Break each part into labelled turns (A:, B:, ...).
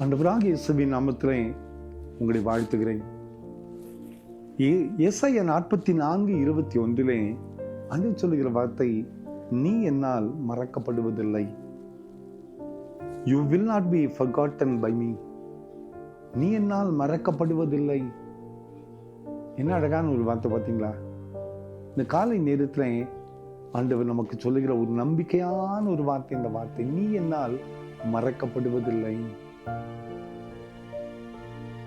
A: ஆண்டவராகிய இயேசுவின் நாமத்திலே உங்களை வாழ்த்துகிறேன். ஏசாயா 44:21 ஆண்டவர் சொல்லுகிற வார்த்தை, நீ என்னால் மறக்கப்படுவதில்லை. You will not be forgotten by me. நீ என்னால் மறக்கப்படுவதில்லை. என்ன அழகான ஒரு வார்த்தை பார்த்தீங்களா? இந்த காலை நேரத்தில் ஆண்டவர் நமக்கு சொல்லுகிற ஒரு நம்பிக்கையான ஒரு வார்த்தை. இந்த வார்த்தை, நீ என்னால் மறக்கப்படுவதில்லை.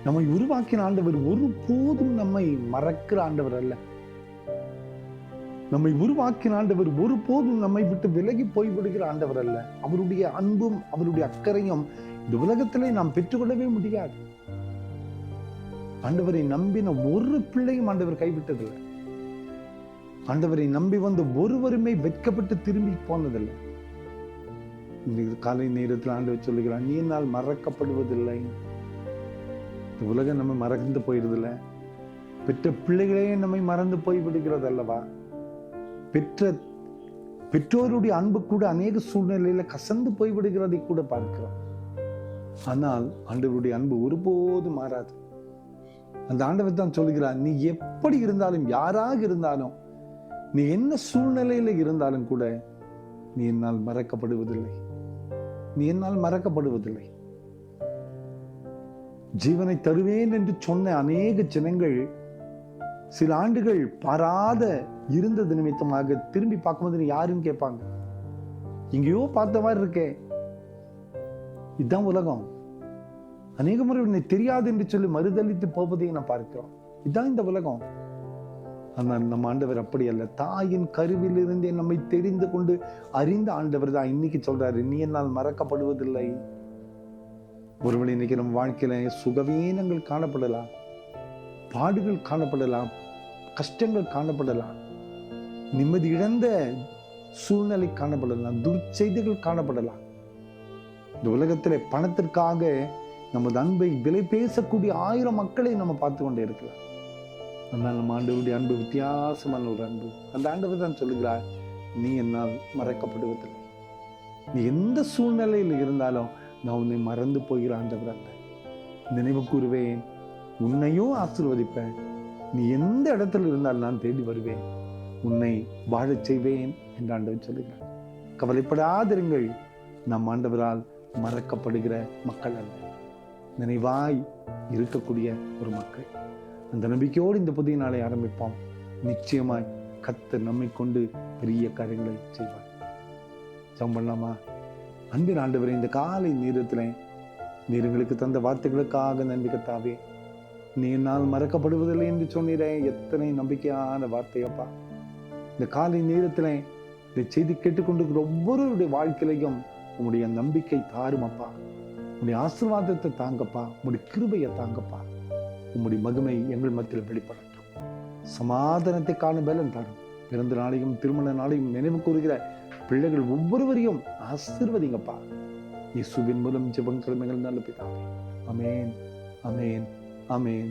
A: நம்மை உருவாக்கின ஆண்டவர் ஒருபோதும் நம்மை மறக்கிற ஆண்டவர் அல்ல. நம்மை உருவாக்கின ஆண்டவர் ஒருபோதும் நம்மை விட்டு விலகி போய்விடுகிற ஆண்டவர் அல்ல. அவருடைய அன்பும் அவருடைய அக்கறையும் இந்த உலகத்திலே நாம் பெற்றுக்கொள்ளவே முடியாது. ஆண்டவரை நம்பின ஒரு பிள்ளையும் ஆண்டவர் கைவிட்டதில்லை. ஆண்டவரை நம்பி வந்த ஒருவருமே வெட்கப்பட்டு திரும்பி போனதில்லை. இந்த காலை நேரத்தில் ஆண்டவர் சொல்லுகிறார், நீ என்னால் மறக்கப்படுவதில்லை. இந்த உலகம் நம்ம மறந்து போயிடுதில்ல. பெற்ற பிள்ளைகளே நம்மை மறந்து போய் விடுகிறது அல்லவா? பெற்றோருடைய அன்பு கூட அநேக சூழ்நிலையில கசந்து போய் விடுகிறதை கூட பார்க்கிறோம். ஆனால் ஆண்டவருடைய அன்பு ஒருபோதும் மாறாது. அந்த ஆண்டவர் தான் சொல்லுகிறார், நீ எப்படி இருந்தாலும், யாராக இருந்தாலும், நீ என்ன சூழ்நிலையில இருந்தாலும் கூட நீ என்னால் மறக்கப்படுவதில்லை. நீ என்னால் மறக்கப்படுவதில்லை. ஜீவனை தருவேன் என்று சொன்ன அநேக ஜனங்கள் சில ஆண்டுகள் பாராத இருந்தது நிமித்தமாக திரும்பி பார்க்கும்போது நீ யாருன்னு கேட்பாங்க. எங்கேயோ பார்த்த மாதிரி இருக்கே. இதுதான் உலகம். அநேக முறை உன்னை தெரியாது என்று சொல்லி மறுதளித்து போவதை நான் பார்க்கிறோம். இதுதான் இந்த உலகம். ஆனால் நம்ம ஆண்டவர் அப்படி அல்ல. தாயின் கருவில் இருந்தே நம்மை தெரிந்து கொண்டு அறிந்த ஆண்டவர் தான் இன்னைக்கு சொல்றாரு, நீ என்னால் மறக்கப்படுவதில்லை. ஒருவேளை இன்னைக்கு நம்ம வாழ்க்கையில சுகவீனங்கள் காணப்படலாம், பாடுகள் காணப்படலாம், கஷ்டங்கள் காணப்படலாம், நிம்மதி இழந்த சூழ்நிலை காணப்படலாம், துர்ச்செய்திகள் காணப்படலாம். இந்த உலகத்திலே பணத்திற்காக நமது அன்பை விலை பேசக்கூடிய 1000 மக்களை நம்ம பார்த்து கொண்டே இருக்கலாம். ஆனால் நம்ம ஆண்டவருடைய அன்பு வித்தியாசமான ஒரு அன்பு. அந்த ஆண்டவர் தான் சொல்லுகிறார், நீ என்னால் மறக்கப்படுவதில்லை. நீ எந்த சூழ்நிலையில் இருந்தாலும் நான் உன்னை மறந்து போகிற ஆண்டவர் அல்ல. நினைவு கூறுவேன், உன்னையும் ஆசீர்வதிப்பேன். நீ எந்த இடத்துல இருந்தாலும் நான் தேடி வருவேன், உன்னை வாழச் செய்வேன் என்று ஆண்டவர் சொல்லுகிறார். கவலைப்படாதிருங்கள், நம் ஆண்டவரால் மறக்கப்படுகிற மக்கள் அல்ல, நினைவாய் இருக்கக்கூடிய ஒரு மக்கள். அந்த நம்பிக்கையோடு இந்த புதிய நாளை ஆரம்பிப்போம். நிச்சயமாய் கர்த்தர் நம்மை கொண்டு பெரிய காரியங்களை செய்வார். ஜெபம் பண்ணலாமா? அன்பின் ஆண்டவரே, இந்த காலை நேரத்தில் நீர் எங்களுக்கு தந்த வார்த்தைகளுக்காக நன்றி கர்த்தாவே. நீ என்னால் மறக்கப்படுவதில்லை என்று சொன்னீரே, எத்தனை நம்பிக்கையான வார்த்தையப்பா. இந்த காலை நேரத்தில் இந்த செய்தி கேட்டுக்கொண்டிருக்கிற ஒவ்வொருவருடைய வாழ்க்கையிலையும் உங்களுடைய நம்பிக்கை தாரும் அப்பா. உங்களுடைய ஆசீர்வாதத்தை தாங்கப்பா, உங்களுடைய கிருபையை தாங்கப்பா. உங்களுடைய மகிமை எங்கள் மத்தியில் வெளிப்படட்டும். சமாதானத்தை காணும் பலன் தாரும். பிறந்த நாளையும் திருமண நாளையும் நினைவு கூறுகிற பிள்ளைகள் ஒவ்வொருவரையும் ஆசீர்வதிங்கப்பா. இயேசுவின் மூலம் ஜெபம் கிழமைகள் நல்ல பிதாவே. ஆமென், ஆமென், ஆமென்.